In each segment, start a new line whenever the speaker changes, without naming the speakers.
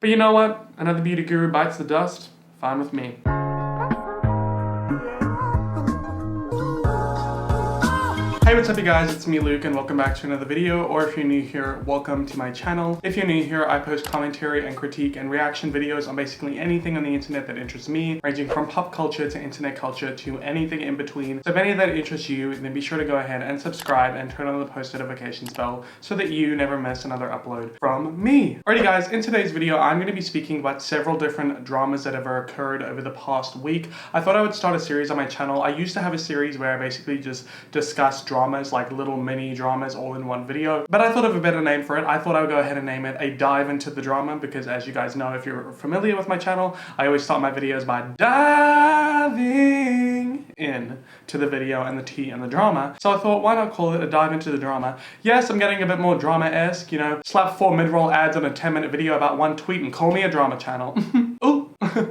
But you know what? Another beauty guru bites the dust. Fine with me. Hey, what's up you guys, it's me Luke and welcome back to another video, or if you're new here, welcome to my channel. If you're new here, I post commentary and critique and reaction videos on basically anything on the internet that interests me, ranging from pop culture to internet culture to anything in between. So if any of that interests you, then be sure to go ahead and subscribe and turn on the post notifications bell so that you never miss another upload from me. Alrighty guys, in today's video, I'm going to be speaking about several different dramas that have occurred over the past week. I thought I would start a series on my channel. I used to have a series where I basically just discuss dramas, like little mini dramas all in one video, but I thought of a better name for it. I thought I would go ahead and name it a dive into the drama, because as you guys know, if you're familiar with my channel, I always start my videos by diving in to the video and the tea and the drama. So I thought, why not call it a dive into the drama? Yes, I'm getting a bit more drama-esque, you know, slap 4 mid-roll ads on a 10-minute video about one tweet and call me a drama channel. Ooh.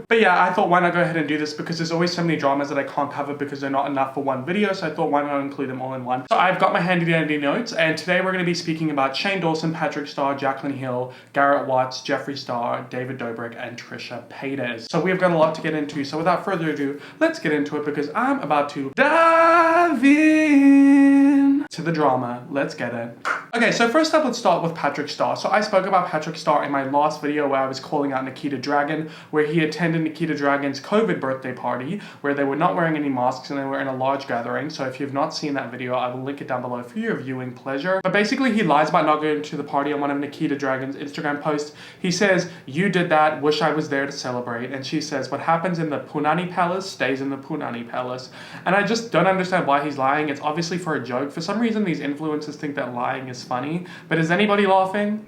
But yeah, I thought why not go ahead and do this, because there's always so many dramas that I can't cover because they're not enough for one video, so I thought why not include them all in one. So I've got my handy dandy notes, and today we're going to be speaking about Shane Dawson, Patrick Starr, Jaclyn Hill, Garrett Watts, Jeffree Star, David Dobrik, and Trisha Paytas. So we've got a lot to get into, so without further ado, let's get into it, because I'm about to dive in to the drama. Let's get it. Okay, so first up, let's start with Patrick Starr. So I spoke about Patrick Starr in my last video where I was calling out Nikita Dragun, where he attended Nikita Dragun's COVID birthday party, where they were not wearing any masks and they were in a large gathering. So if you've not seen that video, I will link it down below for your viewing pleasure. But basically, he lies about not going to the party on one of Nikita Dragun's Instagram posts. He says, "You did that, wish I was there to celebrate." And she says, "What happens in the Punani Palace stays in the Punani Palace." And I just don't understand why he's lying. It's obviously for a joke. For some reason, these influencers think that lying is funny, but is anybody laughing?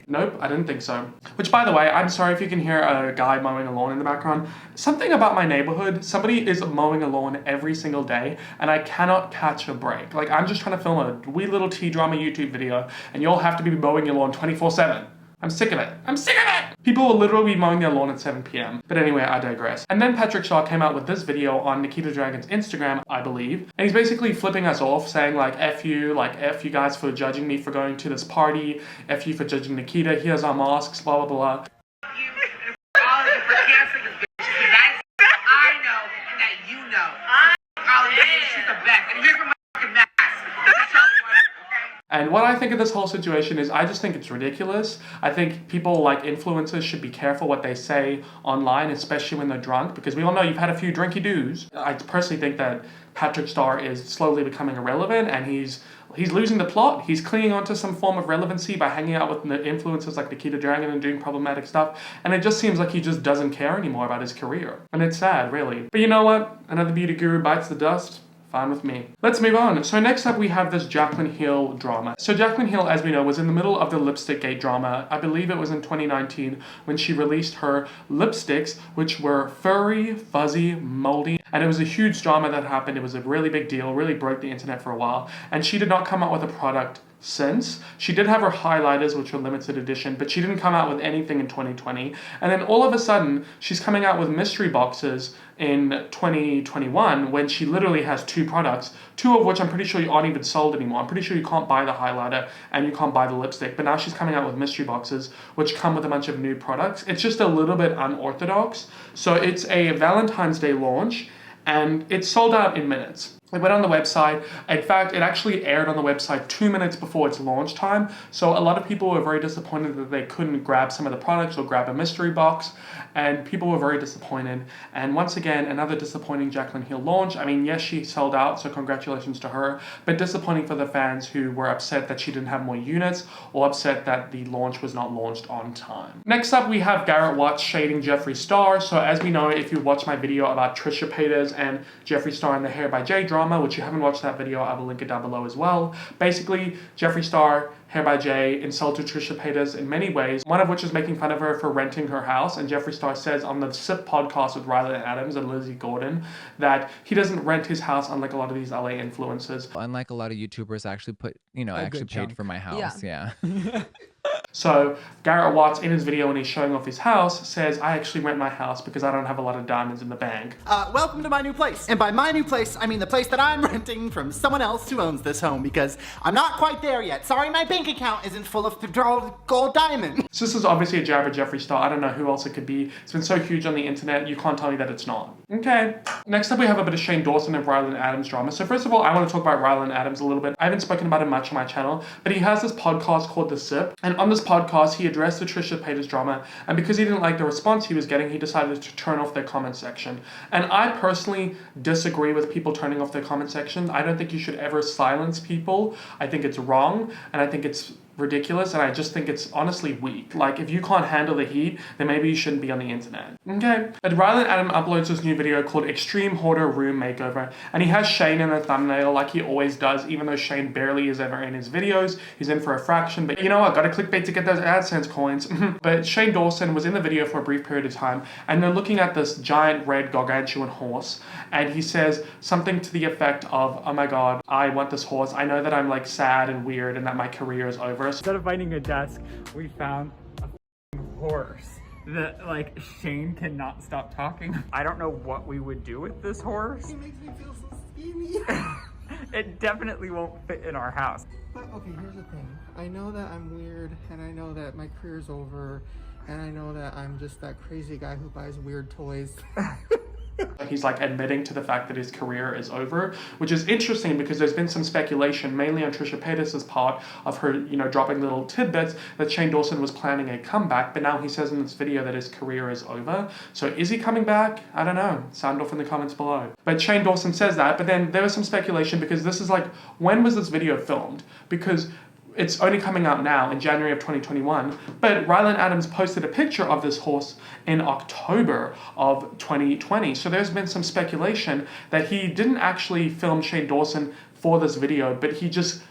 Nope, I didn't think so. Which, by the way, I'm sorry if you can hear a guy mowing a lawn in the background. Something about my neighborhood, somebody is mowing a lawn every single day, and I cannot catch a break. Like, I'm just trying to film a wee little T-drama YouTube video, and you'll have to be mowing your lawn 24/7. I'm sick of it. I'm sick of it! People will literally be mowing their lawn at 7 p.m. But anyway, I digress. And then Patrick Starr came out with this video on Nikita Dragun's Instagram, I believe. And he's basically flipping us off, saying like, F you guys for judging me for going to this party. F you for judging Nikita. Here's our masks, blah, blah, blah. And what I think of this whole situation is I just think it's ridiculous. I think people like influencers should be careful what they say online, especially when they're drunk, because we all know you've had a few drinky-doos. I personally think that Patrick Starr is slowly becoming irrelevant, and he's losing the plot. He's clinging onto some form of relevancy by hanging out with influencers like Nikita Dragun and doing problematic stuff, and it just seems like he just doesn't care anymore about his career. And it's sad, really. But you know what? Another beauty guru bites the dust. Fine with me. Let's move on. So next up we have this Jaclyn Hill drama. So Jaclyn Hill, as we know, was in the middle of the lipstick gate drama. I believe it was in 2019 when she released her lipsticks, which were furry, fuzzy, moldy, and it was a huge drama that happened. It was a really big deal, really broke the internet for a while, and she did not come out with a product since. She did have her highlighters, which were limited edition, but she didn't come out with anything in 2020. And then all of a sudden, she's coming out with mystery boxes in 2021 when she literally has 2 products, 2 of which I'm pretty sure aren't even sold anymore. I'm pretty sure you can't buy the highlighter and you can't buy the lipstick, but now she's coming out with mystery boxes, which come with a bunch of new products. It's just a little bit unorthodox. So it's a Valentine's Day launch, and it's sold out in minutes. It went on the website. In fact, it actually aired on the website 2 minutes before its launch time. So a lot of people were very disappointed that they couldn't grab some of the products or grab a mystery box. And people were very disappointed. And once again, another disappointing Jaclyn Hill launch. I mean, yes, she sold out, so congratulations to her. But disappointing for the fans who were upset that she didn't have more units, or upset that the launch was not launched on time. Next up, we have Garrett Watts shading Jeffree Star. So as we know, if you watch my video about Trisha Paytas and Jeffree Star and the Hair by Jay drama, which you haven't watched that video, I will link it down below as well. Basically, Jeffree Star, Hair by Jay, insulted Trisha Paytas in many ways, one of which is making fun of her for renting her house. And Jeffree Star says on the SIP podcast with Rylan Adams and Lizzie Gordon that he doesn't rent his house unlike a lot of these LA influencers.
Unlike a lot of YouTubers, I actually put, actually paid for my house. Yeah.
So Garrett Watts, in his video when he's showing off his house, says, I actually rent my house because I don't have a lot of diamonds in the bank.
Welcome to my new place. And by my new place, I mean the place that I'm renting from someone else who owns this home because I'm not quite there yet. Sorry, my bank account isn't full of gold diamonds.
So this is obviously a jab at Jeffree Star. I don't know who else it could be. It's been so huge on the internet, you can't tell me that it's not. Okay. Next up, we have a bit of Shane Dawson and Rylan Adams drama. So first of all, I want to talk about Rylan Adams a little bit. I haven't spoken about him much on my channel, but he has this podcast called The Sip. And on this podcast, he addressed the Trisha Paytas drama. And because he didn't like the response he was getting, he decided to turn off their comment section. And I personally disagree with people turning off their comment section. I don't think you should ever silence people. I think it's wrong, and I think it's ridiculous, and I just think it's honestly weak. Like, if you can't handle the heat, then maybe you shouldn't be on the internet. Okay. But Rylan Adams uploads this new video called Extreme Hoarder Room Makeover, and he has Shane in the thumbnail like he always does, even though Shane barely is ever in his videos. He's in for a fraction, but you know what? Gotta clickbait to get those AdSense coins. But Shane Dawson was in the video for a brief period of time, and they're looking at this giant red gargantuan horse, and he says something to the effect of, oh my god, I want this horse. I know that I'm like sad and weird and that my career is over.
Instead of finding a desk, we found a horse that, like, Shane cannot stop talking. I don't know what we would do with this horse.
He makes me feel so skinny.
It definitely won't fit in our house.
But okay, here's the thing. I know that I'm weird, and I know that my career's over, and I know that I'm just that crazy guy who buys weird toys.
He's like admitting to the fact that his career is over, which is interesting because there's been some speculation, mainly on Trisha Paytas' part, of her, you know, dropping little tidbits that Shane Dawson was planning a comeback, but now he says in this video that his career is over. So is he coming back? I don't know. Sound off in the comments below. But Shane Dawson says that, but then there was some speculation because this is like, when was this video filmed? Because it's only coming out now in January of 2021, but Rylan Adams posted a picture of this horse in October of 2020. So there's been some speculation that he didn't actually film Shane Dawson for this video, but he just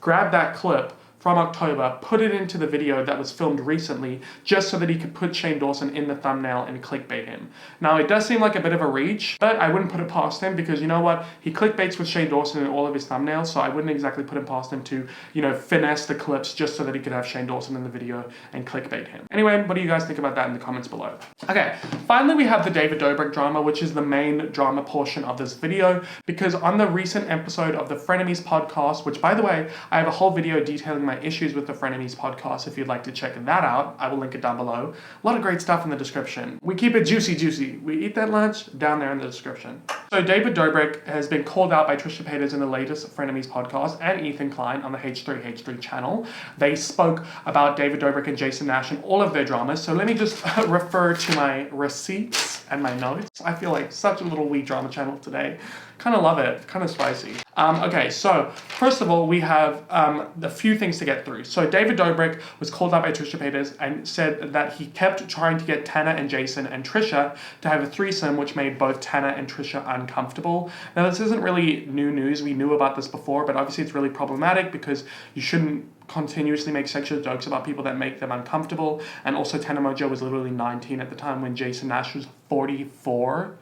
grabbed that clip from October, put it into the video that was filmed recently, just so that he could put Shane Dawson in the thumbnail and clickbait him. Now, it does seem like a bit of a reach, but I wouldn't put it past him because, you know what, he clickbaits with Shane Dawson in all of his thumbnails, so I wouldn't exactly put it past him to, you know, finesse the clips just so that he could have Shane Dawson in the video and clickbait him. Anyway, what do you guys think about that in the comments below? Okay, finally we have the David Dobrik drama, which is the main drama portion of this video, because on the recent episode of the Frenemies podcast, which, by the way, I have a whole video detailing my issues with the Frenemies podcast. If you'd like to check that out, I will link it down below. A lot of great stuff in the description. We keep it juicy. We eat that lunch down there in the description. So David Dobrik has been called out by Trisha Paytas in the latest Frenemies podcast and Ethan Klein on the H3H3 channel. They spoke about David Dobrik and Jason Nash and all of their dramas. So let me just refer to my receipts and my notes. I feel like such a little wee drama channel today. Kind of love it. Kind of spicy. Okay, so first of all, we have a few things to get through. So David Dobrik was called out by Trisha Paytas and said that he kept trying to get Tana and Jason and Trisha to have a threesome, which made both Tana and Trisha uncomfortable. Now, this isn't really new news. We knew about this before, but obviously it's really problematic because you shouldn't continuously make sexual jokes about people that make them uncomfortable. And also, Tana Mongeau was literally 19 at the time when Jason Nash was 44.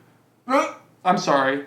I'm sorry.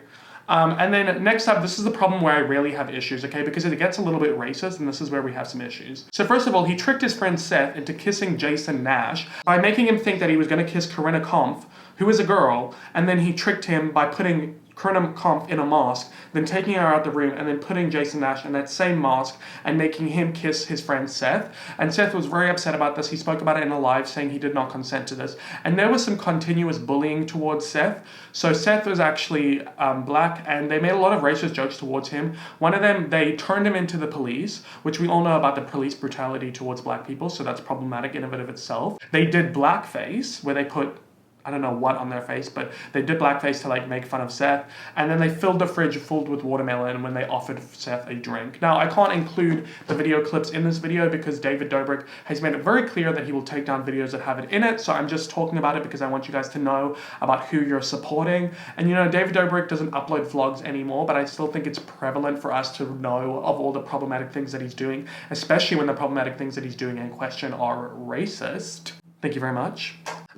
And then next up, this is the problem where I really have issues, okay? Because it gets a little bit racist, and this is where we have some issues. So first of all, he tricked his friend Seth into kissing Jason Nash by making him think that he was going to kiss Corinna Kampf, who is a girl, and then he tricked him by putting Corinna Kampf in a mask, then taking her out the room, and then putting Jason Nash in that same mask and making him kiss his friend Seth. And Seth was very upset about this. He spoke about it in a live, saying he did not consent to this. And there was some continuous bullying towards Seth. So Seth was actually black, and they made a lot of racist jokes towards him. One of them, they turned him into the police, which we all know about the police brutality towards black people, so that's problematic in and of itself. They did blackface, where they put I don't know what on their face, but they did blackface to like make fun of Seth. And then they filled the fridge full with watermelon when they offered Seth a drink. Now, I can't include the video clips in this video because David Dobrik has made it very clear that he will take down videos that have it in it. So I'm just talking about it because I want you guys to know about who you're supporting. And you know, David Dobrik doesn't upload vlogs anymore, but I still think it's prevalent for us to know of all the problematic things that he's doing, especially when the problematic things that he's doing in question are racist. Thank you very much.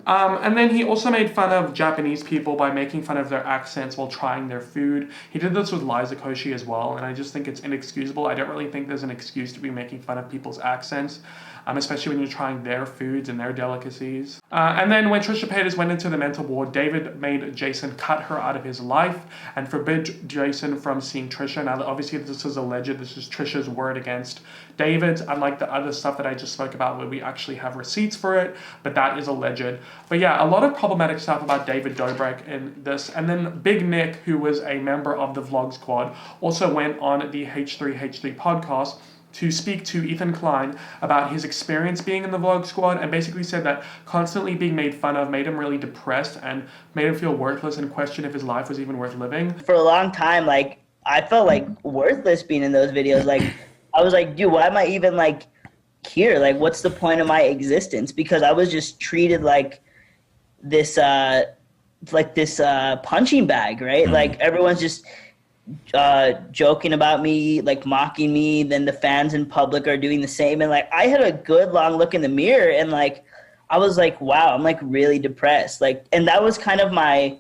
And then he also made fun of Japanese people by making fun of their accents while trying their food. He did this with Liza Koshy as well, and I just think it's inexcusable. I don't really think there's an excuse to be making fun of people's accents. especially when you're trying their foods and their delicacies. And then when Trisha Paytas went into the mental ward, David made Jason cut her out of his life and forbid Jason from seeing Trisha. Now, obviously, this is alleged. This is Trisha's word against David's, unlike the other stuff that I just spoke about where we actually have receipts for it, but that is alleged. But yeah, a lot of problematic stuff about David Dobrik in this. And then Big Nick, who was a member of the Vlog Squad, also went on the H3H3 podcast to speak to Ethan Klein about his experience being in the Vlog Squad, and basically said that constantly being made fun of made him really depressed and made him feel worthless and question if his life was even worth living.
For a long time, like, I felt like worthless being in those videos. Like, I was like, dude, why am I even like here? Like, what's the point of my existence? Because I was just treated like this punching bag, right? Like, everyone's just joking about me, like mocking me, then the fans in public are doing the same. And like, I had a good long look in the mirror, and like, I was like, wow, I'm like really depressed. Like, and that was kind of my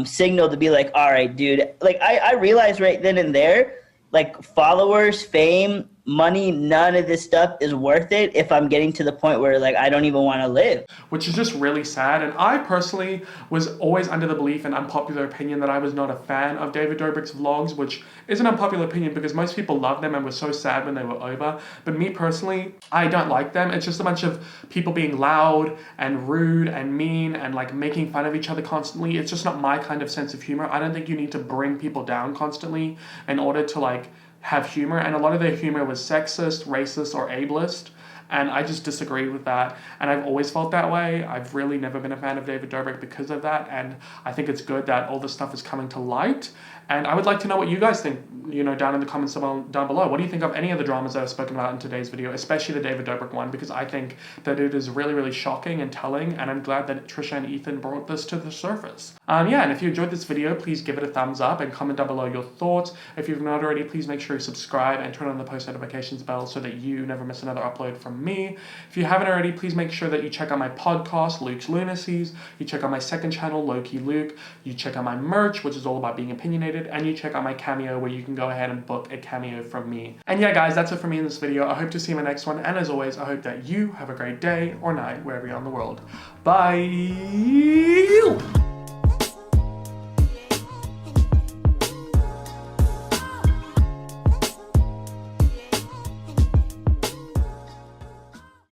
signal to be like, all right, dude. Like, I realized right then and there, like, followers, fame, money, none of this stuff is worth it if I'm getting to the point where like I don't even want to live.
Which is just really sad. And I personally was always under the belief and unpopular opinion that I was not a fan of David Dobrik's vlogs, which is an unpopular opinion because most people loved them and were so sad when they were over. But me personally, I don't like them. It's just a bunch of people being loud and rude and mean and like making fun of each other constantly. It's just not my kind of sense of humor. I don't think you need to bring people down constantly in order to like have humor, and a lot of their humor was sexist, racist, or ableist, and I just disagreed with that, and I've always felt that way. I've really never been a fan of David Dobrik because of that, and I think it's good that all this stuff is coming to light, and I would like to know what you guys think, you know, down in the comments down below. What do you think of any of the dramas that I've spoken about in today's video, especially the David Dobrik one, because I think that it is really, really shocking and telling, and I'm glad that Trisha and Ethan brought this to the surface. Yeah, and if you enjoyed this video, please give it a thumbs up and comment down below your thoughts. If you've not already, please make sure you subscribe and turn on the post notifications bell so that you never miss another upload from me. If you haven't already, please make sure that you check out my podcast, Luke's Lunacies. You check out my second channel, Low-Key Luke. You check out my merch, which is all about being opinionated. And you check out my Cameo, where you can go ahead and book a cameo from me. And yeah, guys, that's it for me in this video. I hope to see you in my next one. And as always, I hope that you have a great day or night, wherever you are in the world. Bye!